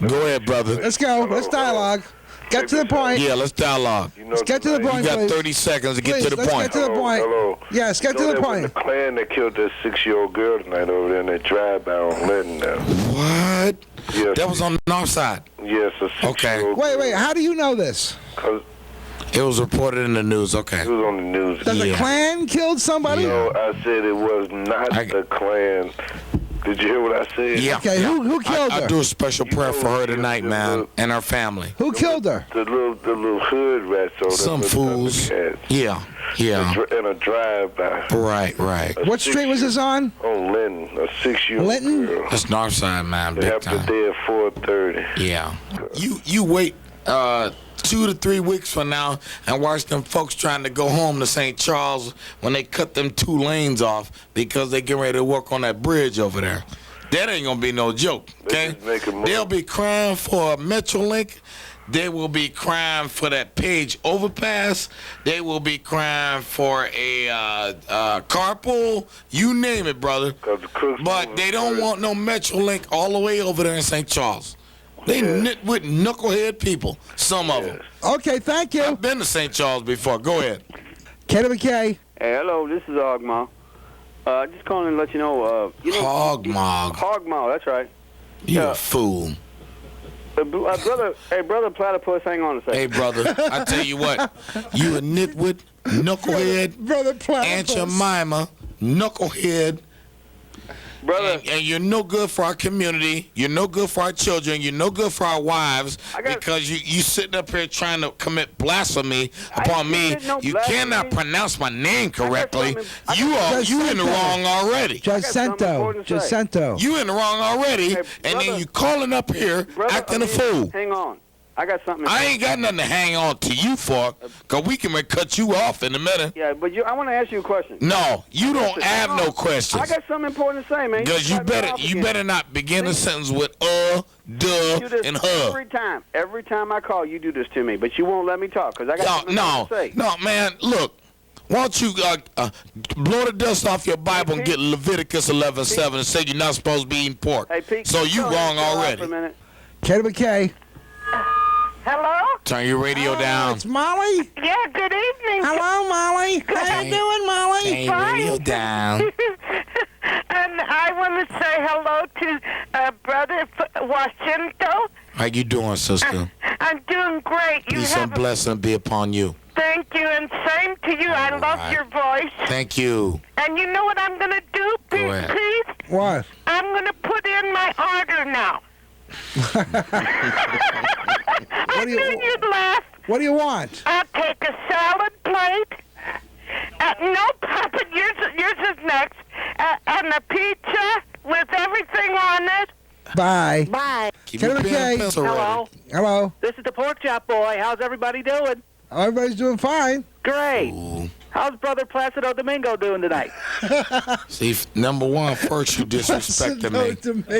Go ahead, brother. Let's go. Let's dialogue. Get to the point. Yeah, let's dialogue. Let's get to the point, You got please. 30 seconds to get Please, to the let's point. get to the point. Hello. Yes, get You know to the that point. was the Klan that killed that 6-year-old girl tonight over there in that drive-by on Linton now. What? Yes. That was on the north side. Yes, a 6-year-old Wait. How do you know this? Cause It was reported in the news. Okay. it was on the news. Does the Klan killed somebody? No, I said it was not the Klan. Did you hear what I said? Yeah. Okay, who killed I her? do a special prayer for her tonight, man, and her family. Who killed her? The little hood rats on Some fools. Yeah. in a drive-by. Right. What street was this on? On Linton, a 6-year-old Linton? girl. That's north side, man, They big happened time. today at 4:30. Yeah. You wait 2 to 3 weeks from now and watch them folks trying to go home to St. Charles when they cut them 2 lanes off because they getting ready to work on that bridge over there. That ain't gonna be no joke, okay? They'll be crying for a Metrolink. They will be crying for that Page overpass. They will be crying for a carpool. You name it, brother. But they don't want no Metrolink all the way over there in St. Charles. They nitwit knucklehead people, some of them. Okay, thank you. I've been to St. Charles before. Go ahead. KWK. Hey, hello, this is Hogmaw. Just calling to let you know, Hogmaw. Hogmaw, that's right. You a fool. Brother Platypus, hang on a second. Hey, brother, I tell you what, you a nitwit, knucklehead, brother Platypus. Aunt Jemima, knucklehead, brother, and you're no good for our community. You're no good for our children. You're no good for our wives because you sitting up here trying to commit blasphemy upon me. You cannot pronounce my name correctly. You in the wrong already. Jacinto. You in the wrong already, and then you calling up here acting a fool. Hang on. I got something. I ain't got nothing to hang on to you for, because we can cut you off in a minute. Yeah, but I want to ask you a question. No, you don't have no questions. I got something important to say, man. Because you better not begin a sentence with duh, and huh. Every time I call, you do this to me, but you won't let me talk, because I got something to say. No, man, look. Why don't you blow the dust off your Bible and get Leviticus 11:7 and say you're not supposed to be eating pork? Hey, Pete, so you wrong already. KWK. Hello? Turn your radio down. It's Molly. Yeah, good evening. Hello, Molly. How you doing, Molly? Turn your radio down. And I want to say hello to Brother Jacinto. How you doing, sister? I'm doing great. Peace and blessing be upon you. Thank you, and same to you. I love your voice. Thank you. And you know what I'm going to do, Pete? What? I'm going to put in my order now. I knew you'd laugh. What do you want? I'll take a salad plate. No, Papa, yours is next. And a pizza with everything on it. Bye. Bye. Hello. Hello. This is the Pork Chop Boy. How's everybody doing? Everybody's doing fine. Great. Ooh. How's Brother Placido Domingo doing tonight? See, number one, first you disrespected me.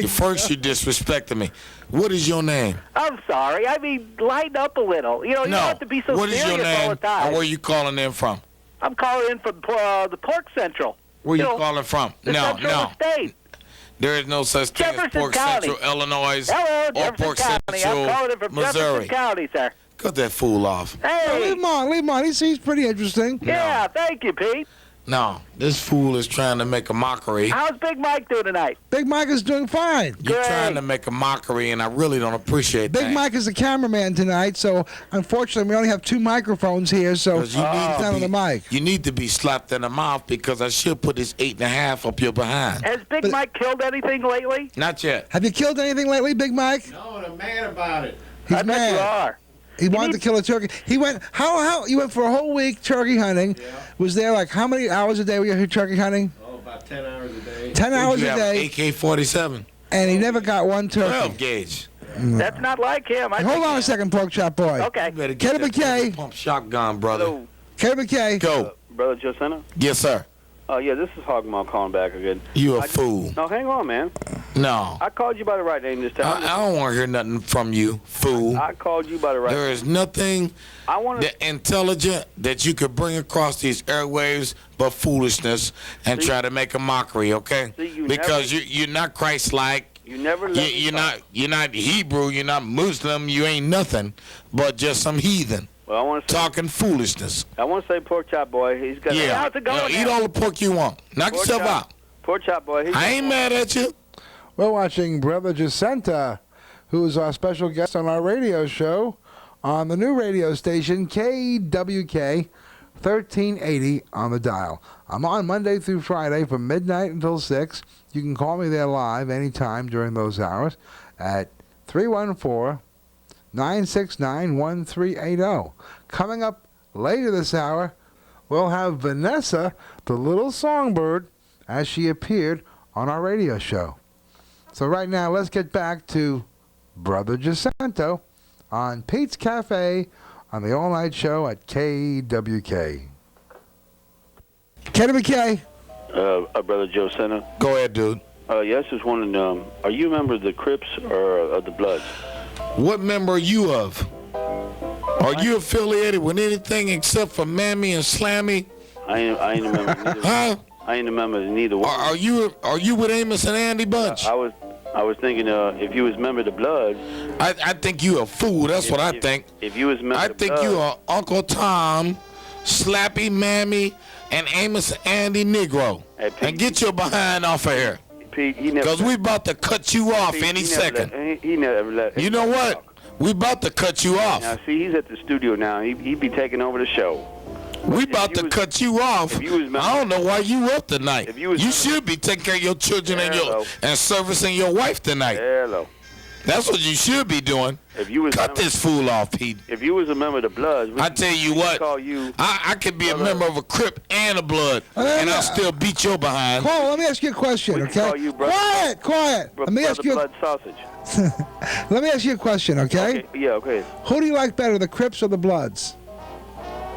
First you disrespected me. What is your name? I'm sorry. I mean, lighten up a little. You know, you don't have to be so what serious is your name, all the time. and where you calling in from? I'm calling in from the Pork Central. Where you calling from? The Central State. There is no such thing as Pork County. Central, Illinois, Hello, or Jefferson Pork County. Central, I'm calling in from Missouri. Jefferson County, sir. Cut that fool off. Hey. Leave him on. He's pretty interesting. Yeah, thank you, Pete. No, this fool is trying to make a mockery. How's Big Mike doing tonight? Big Mike is doing fine. You're trying to make a mockery, and I really don't appreciate that. Big Mike is the cameraman tonight, so unfortunately we only have 2 microphones here, so he's not on the mic. You need to be slapped in the mouth because I should put this 8.5 up your behind. Has Big Mike killed anything lately? Not yet. Have you killed anything lately, Big Mike? No, and I'm mad about it. He's I bet mad. you are. He wanted to kill a turkey. He went. How? You went for a whole week turkey hunting. Yeah. Was there like how many hours a day were you turkey hunting? Oh, about 10 hours a day. 10 hours a day. AK-47. And he never got one turkey. 12 gauge. That's not like him. Hold on a second, Pork Chop Boy. Okay. You better get that pump shotgun, brother. KWK. Go. Brother Jacinto? Yes, sir. Yeah, this is Hogmaw calling back again. You a fool. No, hang on, man. No. I called you by the right name this time. I don't want to hear nothing from you, fool. I called you by the right name. There is nothing intelligent that you could bring across these airwaves but foolishness and try to make a mockery, okay? Because you're not Christ-like. You never you're not Hebrew, you're not Muslim, you ain't nothing but just some heathen. Well, I want to talking foolishness. I want to say Pork Chop Boy. He's got how's it going? Eat all the pork you want. Knock yourself out. Pork Chop Boy. I ain't mad at you. We're watching Brother Jacinto, who is our special guest on our radio show on the new radio station KWK 1380 on the dial. I'm on Monday through Friday from midnight until 6. You can call me there live anytime during those hours at 314-969-1380. Coming up later this hour, we'll have Vanessa, the little songbird, as she appeared on our radio show. So right now, let's get back to Brother Jacinto on Pete's Cafe on the all-night show at KWK. KWK. Brother Jacinto. Go ahead, dude. Yes, just wondering, are you a member of the Crips or of the Bloods? What member are you of? Are you affiliated with anything except for Mammy and Slammy? I ain't a member of neither. Huh? I ain't a member of neither one. Are you with Amos and Andy Bunch? I was thinking if you was a member of the Bloods. I think you a fool. That's what I think. If you was a member I of the think Bloods, you are Uncle Tom, Slappy, Mammy, and Amos and Andy Negro. Hey, Pete, and get your behind off of here. Pete, he never. Because we about to cut you off Pete, any he never second. He never let. You know what? We about to cut you off. Now, see, he's at the studio now. He be taking over the show. We about to cut you off. I don't know why you up tonight. You should be taking care of your children and servicing your wife tonight. Hello. That's what you should be doing. Cut this fool off, Pete. If you was a member of the Bloods, I tell you what, I could be a member of a Crip and a Blood, and I'll still beat your behind. Paul, let me ask you a question, okay? Call you brother, Quiet. Let me ask you. Blood sausage. Let me ask you a question, okay? Yeah, okay. Who do you like better, the Crips or the Bloods?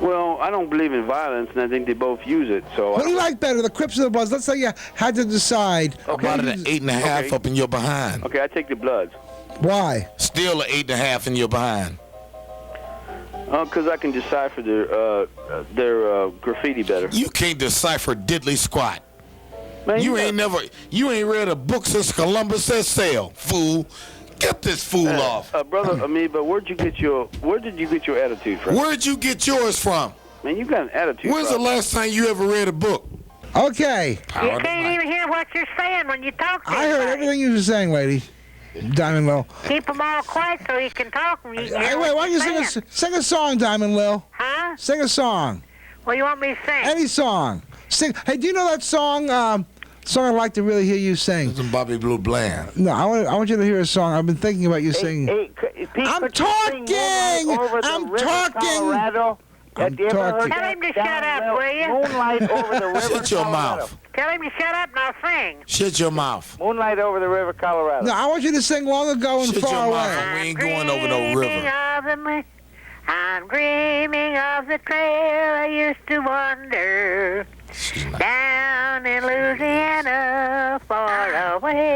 Well, I don't believe in violence, and I think they both use it. So. Who do you like better, the Crips or the Bloods? Let's say you had to decide. About an 8.5 up in your behind. Okay, I take the Bloods. Why? Still an 8.5 in your behind. Because I can decipher their graffiti better. You can't decipher diddly squat. Man, you ain't read a book since Columbus set sail, fool. Get this fool off. Brother, but where did you get your attitude from? Where'd you get yours from? Man, you got an attitude. When's the last time you ever read a book? Okay. You can't even hear what you're saying when you talk to I heard everything you were saying, lady. Diamond Lil. Keep them all quiet so you can talk. Hey, wait, why don't you sing a song, Diamond Lil? Huh? Sing a song. What do you want me to sing? Any song. Sing. Hey, do you know that song? Song I'd like to really hear you sing. It's Bobby Blue Bland. No, I want you to hear a song. I've been thinking about you singing. Pete, I'm talking. I'm talking. Colorado? Have you ever heard Tell him to shut up, will you? Moonlight over the river. Shut your mouth. Tell him to shut up and I'll sing. Shut your mouth. Moonlight over the river, Colorado. No, I want you to sing Long Ago and Shut Far your Away. mouth. We ain't going over no river. I'm dreaming of the trail I used to wander down in Louisiana, far away.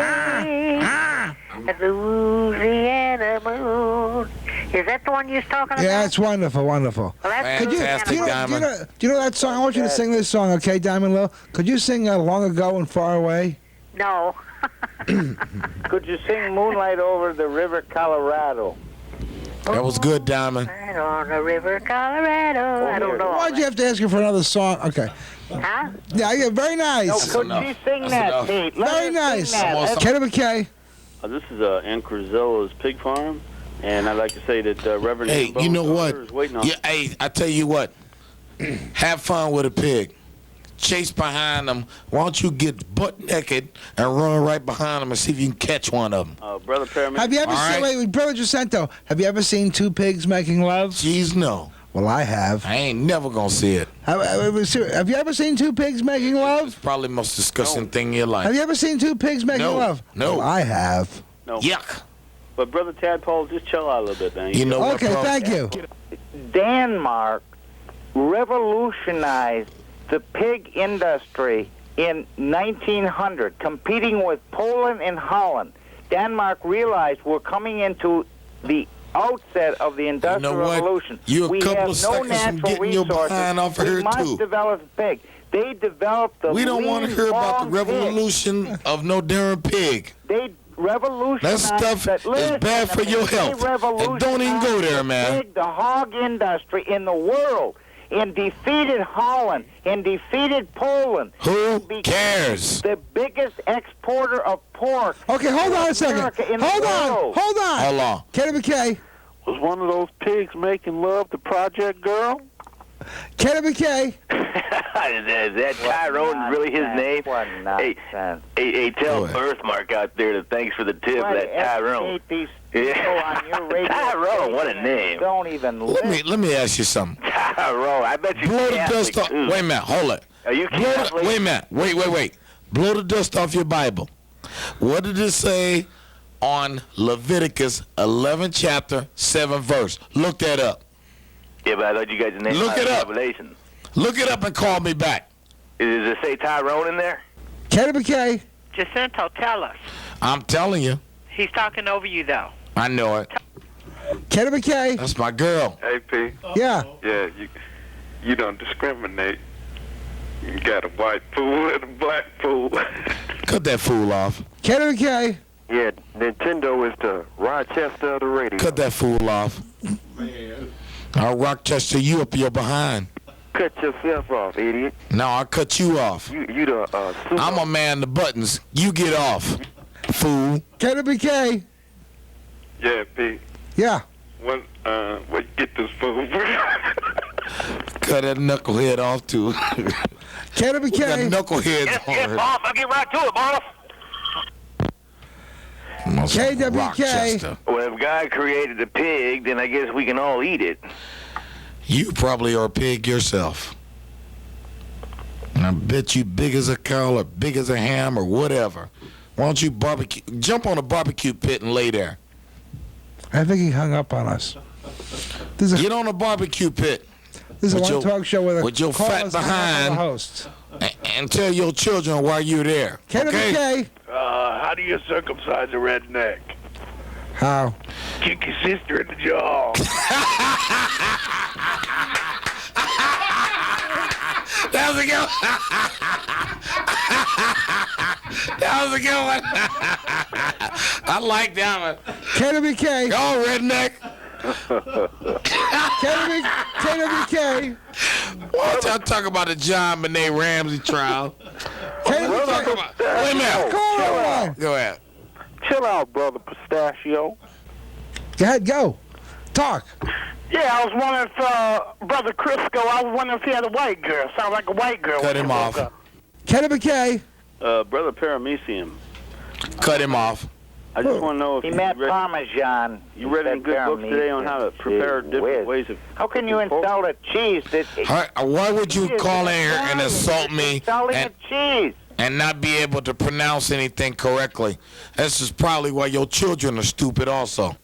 The Louisiana moon. Is that the one you're talking about? Yeah, it's wonderful, wonderful. Well, that's Fantastic, Diamond. Do you know that song? I want you to sing this song, okay, Diamond Lil? Could you sing Long Ago and Far Away? No. Could you sing Moonlight over the river, Colorado? That was good, Diamond. Right on the river, Colorado. I don't know. Why'd you have to ask her for another song? Okay. Huh? Yeah, very nice. No, could you sing that, Pete? Very nice. KWK. This is Ann Crizella's pig farm, and I'd like to say that Reverend. Hey, you know what? Yeah, hey, I tell you what. Have fun with a pig. Chase behind them. Why don't you get butt naked and run right behind them and see if you can catch one of them? Brother Paramedic. Have you ever seen, wait, Brother Jacinto, have you ever seen two pigs making love? Jeez, no. Well, I have. I ain't never gonna see it. Have you ever seen two pigs making love? It's probably the most disgusting thing in your life. Have you ever seen two pigs making love? No. Well, I have. No. Yuck. But Brother Tadpole, just chill out a little bit, man. You know what? Okay, thank you. Denmark revolutionized the pig industry in 1900, competing with Poland and Holland. Denmark realized we're coming into the outset of the Industrial Revolution. You're we a couple have of no seconds from natural getting your resources. behind off of we here, must too. develop a pig. They developed the We don't want to hear about the revolution of no darn pig. They revolutionized that stuff is bad for your health. And don't even go there, man. The hog industry in the world, and defeated Holland, and defeated Poland. Who cares? The biggest exporter of pork. Okay, hold on a second. Hold on. KWK. Was one of those pigs making love to Project Girl? KWK. Is that Tyrone really his name? Hey, tell Birthmark out there that thanks for the tip. That Tyrone. Tyrone, what a name. Don't even let me ask you something. Tyrone, I bet you blow the Catholic, dust off. too. Wait a minute, hold it. Are you Catholic? Wait a minute. Wait. Blow the dust off your Bible. What did it say on Leviticus 11 chapter 7 verse? Look that up. Yeah, but I thought you guys named Look it up. Revelation. Look it up and call me back. Does it say Tyrone in there? KWK. Jacinto, tell us. I'm telling you. He's talking over you, though. I know it. Kenny McKay. That's my girl. Hey, P. Yeah. Yeah, you don't discriminate. You got a white fool and a black fool. Cut that fool off. Kenny McKay. Yeah, Nintendo is the Rochester of the radio. Cut that fool off. Man. I'll Rochester you up your behind. Cut yourself off, idiot. No, I'll cut you off. You the super. I'm a man the buttons. You get off, fool. Kenny McKay. Yeah, P. Yeah. Where you get this fool? Cut that knucklehead off too. Kenny McKay. Got knuckleheads Yes, boss. I'll get right to it, boss. KWK. Well, if God created a pig, then I guess we can all eat it. You probably are a pig yourself. And I bet you big as a cow or big as a ham or whatever. Why don't you jump on a barbecue pit and lay there? I think he hung up on us. Get on a barbecue pit. This is a one-talk show with your fat behind host. And tell your children why you're there. Kenny McKay. How do you circumcise a redneck? How? Kick your sister in the jaw. That was a good one. That was a good one. I like that one. Kenny McKay. Go, redneck. Kenny McKay. Why y'all talk about the John Benet Ramsey trial? Kenny Wait a minute. Go ahead. Chill out, brother Pistachio. Go ahead, go. Talk. Yeah, I was wondering if Brother Crisco, I was wondering if he had a white girl. Sounds like a white girl. Cut him off. Kenny McKay. Brother Paramecium. Cut him off. I just want to know if He you met read, Parmesan. you read any good books today on how to prepare different ways of... How can you insult a cheese? Why would you call in here and insult me and not be able to pronounce anything correctly? This is probably why your children are stupid also.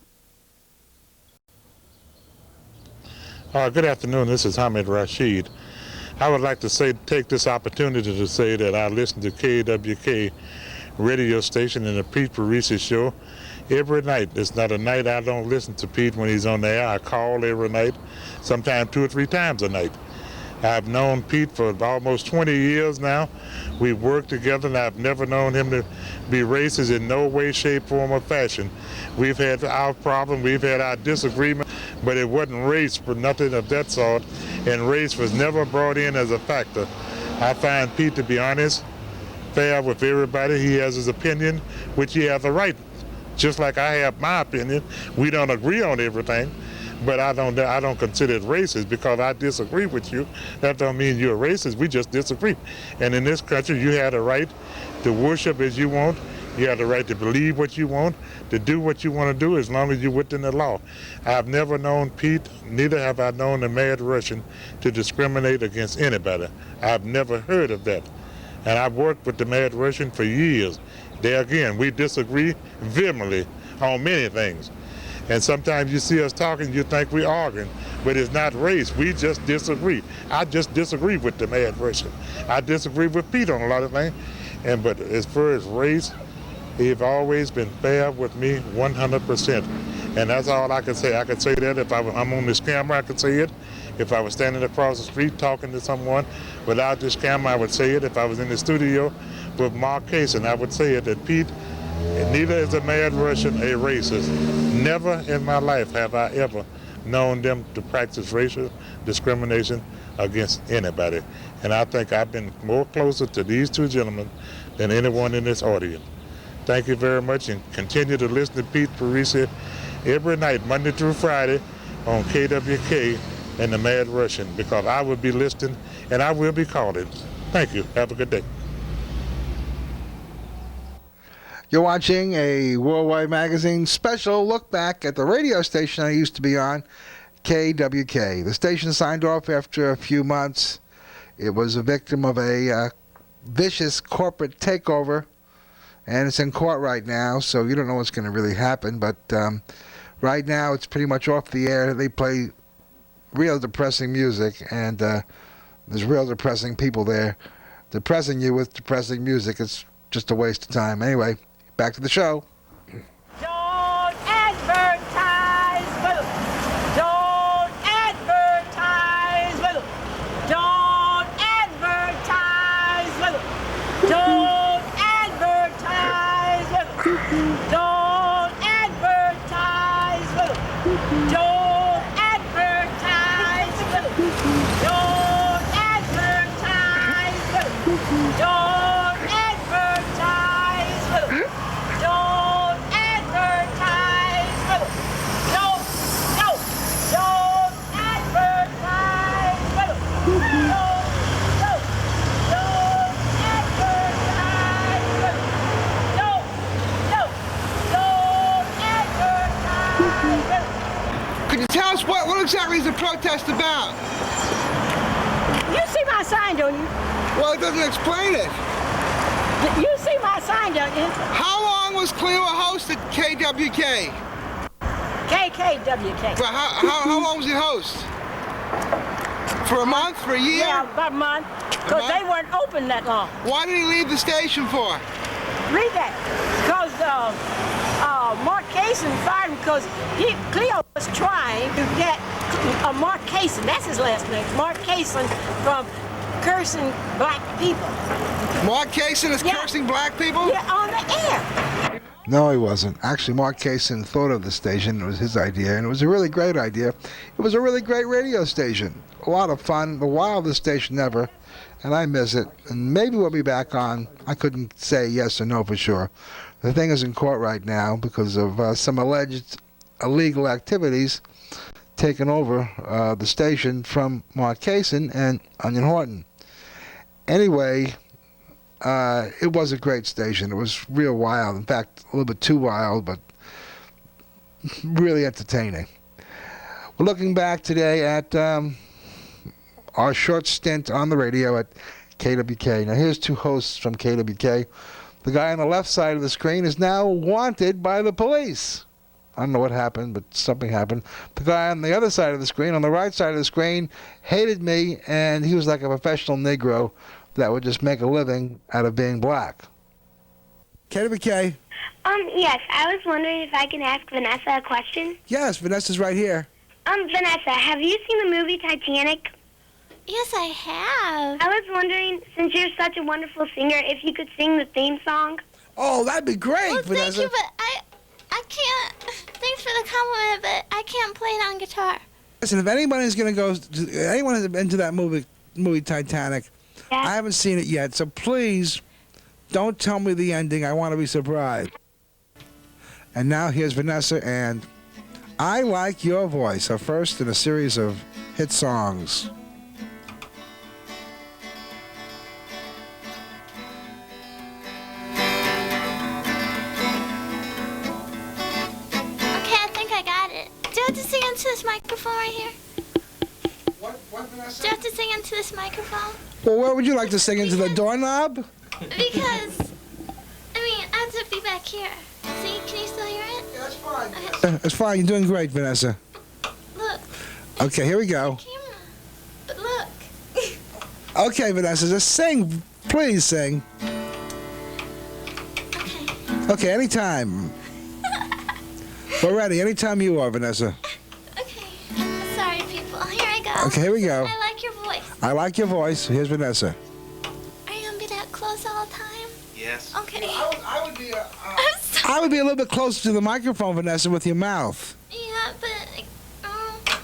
Good afternoon. This is Hamid Rasheed. I would like to take this opportunity to say that I listen to KWK radio station and the Pete Parisi show every night. There's not a night I don't listen to Pete when he's on the air. I call every night, sometimes 2 or 3 times a night. I've known Pete for almost 20 years now. We've worked together, and I've never known him to be racist in no way, shape, form, or fashion. We've had our problem, we've had our disagreement, but it wasn't race for nothing of that sort, and race was never brought in as a factor. I find Pete to be honest, fair with everybody. He has his opinion, which he has a right, just like I have my opinion. We don't agree on everything, but I don't consider it racist because I disagree with you. That don't mean you're racist. We just disagree. And in this country, you have the right to worship as you want. You have the right to believe what you want, to do what you want to do as long as you're within the law. I've never known Pete, neither have I known the Mad Russian, to discriminate against anybody. I've never heard of that. And I've worked with the Mad Russian for years. There again, we disagree vehemently on many things. And sometimes you see us talking, you think we're arguing, but it's not race. We just disagree. I just disagree with the Mad Russian. I disagree with Pete on a lot of things. But as far as race, they've always been fair with me 100%. And that's all I can say. I can say that if I'm on this camera, I can say it. If I was standing across the street talking to someone without this camera, I would say it. If I was in the studio with Mark Kasen, I would say it. That Pete, neither is a Mad Russian a racist. Never in my life have I ever known them to practice racial discrimination against anybody. And I think I've been more closer to these two gentlemen than anyone in this audience. Thank you very much, and continue to listen to Pete Parisi every night, Monday through Friday, on KWK and the Mad Russian, because I will be listening and I will be calling. Thank you. Have a good day. You're watching a Worldwide Magazine special look back at the radio station I used to be on, KWK. The station signed off after a few months. It was a victim of a vicious corporate takeover, and it's in court right now, so you don't know what's going to really happen. But right now it's pretty much off the air. They play real depressing music, and there's real depressing people there depressing you with depressing music. It's just a waste of time. Anyway, back to the show. Don't advertise, boo. Don't advertise, boo. Don't advertise, boo. Don't advertise, boo. Don't advertise, boo. Don't advertise, boo. Don't advertise, boo. Don't advertise, boo. Don't advertise, boo. No, no, don't advertise, boo. No, no, don't advertise, boo. No, no, don't advertise, boo. Could you tell us what exactly is the protest about? You see my sign, don't you? Well, it doesn't explain it. You see my sign, don't you? How long was Cleo a host at KWK? KKWK. For how long was he host? For a month? For a year? Yeah, about a month. Because they weren't open that long. Why did he leave the station for? Read that. Because Mark Kasen fired him because Cleo was trying to get Mark Kasen, that's his last name, Mark Kasen, from cursing black people. Mark Kasen is cursing black people? Yeah, on the air. No, he wasn't. Actually, Mark Kasen thought of the station. It was his idea, and it was a really great idea. It was a really great radio station. A lot of fun, the wildest station ever, and I miss it. And maybe we'll be back on. I couldn't say yes or no for sure. The thing is in court right now because of some alleged illegal activities taking over the station from Mark Kasen and Onion Horton. Anyway, it was a great station. It was real wild. In fact, a little bit too wild, but really entertaining. We're looking back today at our short stint on the radio at KWK. Now, here's two hosts from KWK. The guy on the left side of the screen is now wanted by the police. I don't know what happened, but something happened. The guy on the other side of the screen, on the right side of the screen, hated me, and he was like a professional Negro that would just make a living out of being black. KWK. Yes, I was wondering if I can ask Vanessa a question. Yes, Vanessa's right here. Vanessa, have you seen the movie Titanic? Yes, I have. I was wondering, since you're such a wonderful singer, if you could sing the theme song. Oh, that'd be great, well, Vanessa. Thank you, but I can't. Thanks for the compliment, but I can't play it on guitar. Listen, if anybody's going to go, anyone has been to that movie Titanic, I haven't seen it yet, so please don't tell me the ending. I want to be surprised. And now here's Vanessa and I Like Your Voice, her first in a series of hit songs. Into this microphone right here. What, Vanessa? Do you have to sing into this microphone? Well, where would you like to sing? Into the doorknob? Because, I have to be back here. See, can you still hear it? Yeah, that's fine. Okay. It's fine. You're doing great, Vanessa. Look. Okay, here we go. Camera. But look. Okay, Vanessa, just sing. Please sing. Okay. Okay, anytime. We're ready. Anytime you are, Vanessa. Sorry, people. Here I go. Okay, here we go. I like your voice. I like your voice. Here's Vanessa. Are you going to be that close all the time? Yes. Okay. I would be a little bit closer to the microphone, Vanessa, with your mouth. Yeah, but I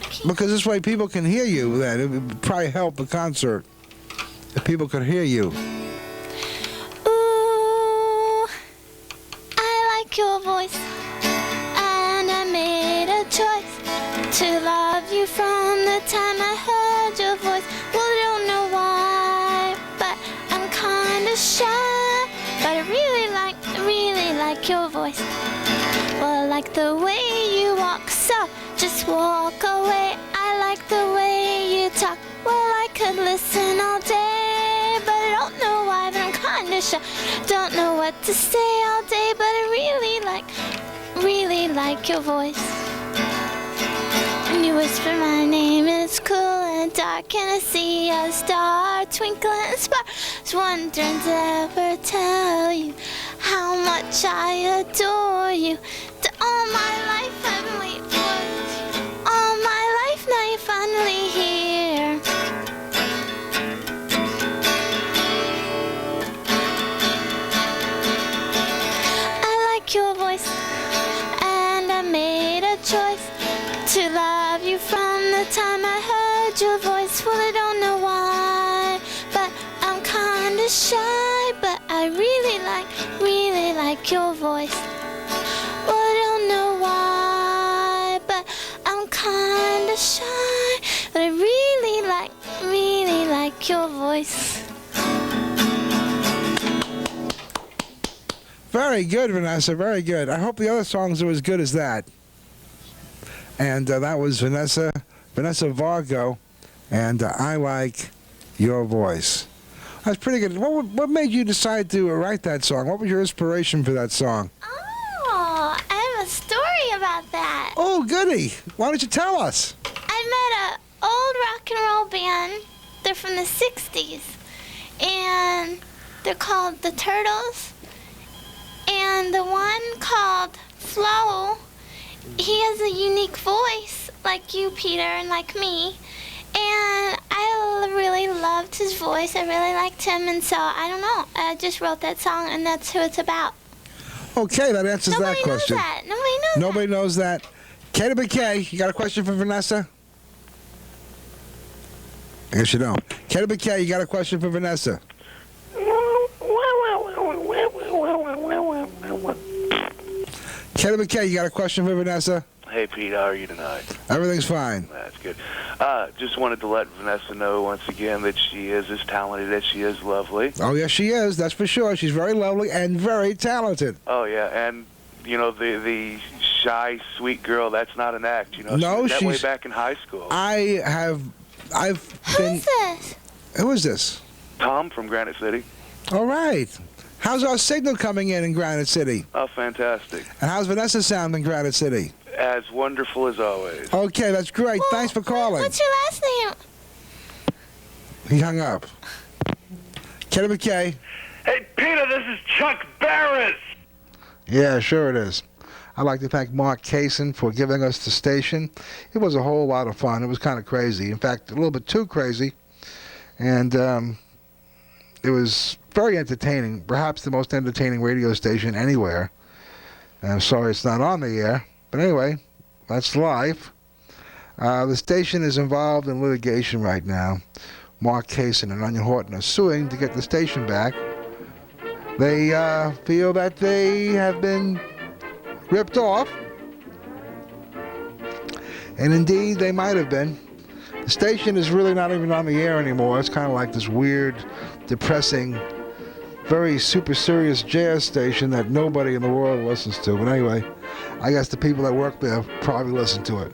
can't. Because this way people can hear you. Then it would probably help the concert if people could hear you. Ooh, I like your voice. And I made a choice to love you from the time I heard your voice. Well, I don't know why, but I'm kinda shy. But I really like your voice. Well, I like the way you walk, so just walk away. I like the way you talk. Well, I could listen all day, but I don't know why, but I'm kinda shy. Don't know what to say all day, but I really like your voice. When you whisper my name, it's cool and dark, and I see a star twinkling sparks. Wondering to ever tell you how much I adore you. That all my life I've been waiting for you. All my life now you're finally here. I like your voice, and I made a choice to love you from the time I heard your voice. Well, I don't know why, but I'm kinda shy, but I really like your voice. Well, I don't know why, but I'm kinda shy, but I really like your voice. Very good, Vanessa. Very good. I hope the other songs are as good as that. And that was Vanessa Vargo, and I like your voice. That's pretty good. What made you decide to write that song? What was your inspiration for that song? Oh, I have a story about that. Oh, goody. Why don't you tell us? I met an old rock and roll band. They're from the 60s, and they're called the Turtles. And the one called Flo, he has a unique voice, like you, Peter, and like me. And I really loved his voice. I really liked him, and so, I don't know. I just wrote that song, and that's who it's about. Okay, that answers that question. Nobody knows that. KWK, you got a question for Vanessa? I guess you don't. KWK, you got a question for Vanessa? KWK, you got a question for Vanessa? Hey, Pete, how are you tonight? Everything's fine. That's good. Just wanted to let Vanessa know once again that she is as talented as she is lovely. Oh, yes, she is. That's for sure. She's very lovely and very talented. Oh, yeah, and, you know, the shy, sweet girl, that's not an act, you know? No, she was that way she's... back in high school. I've been... Who's this? Who is this? Tom from Granite City. All right. How's our signal coming in Granite City? Oh, fantastic. And how's Vanessa sound in Granite City? As wonderful as always. Okay, that's great. Well, thanks for calling. What's your last name? He hung up. KWK. Hey, Peter, this is Chuck Barris. Yeah, sure it is. I'd like to thank Mark Kasen for giving us the station. It was a whole lot of fun. It was kind of crazy. In fact, a little bit too crazy. And it was very entertaining, perhaps the most entertaining radio station anywhere. And I'm sorry it's not on the air. But anyway, that's life. The station is involved in litigation right now. Mark Kasen and Onion Horton are suing to get the station back. They feel that they have been ripped off. And indeed, they might have been. The station is really not even on the air anymore. It's kind of like this weird, depressing, very super serious jazz station that nobody in the world listens to. But anyway, I guess the people that work there probably listen to it.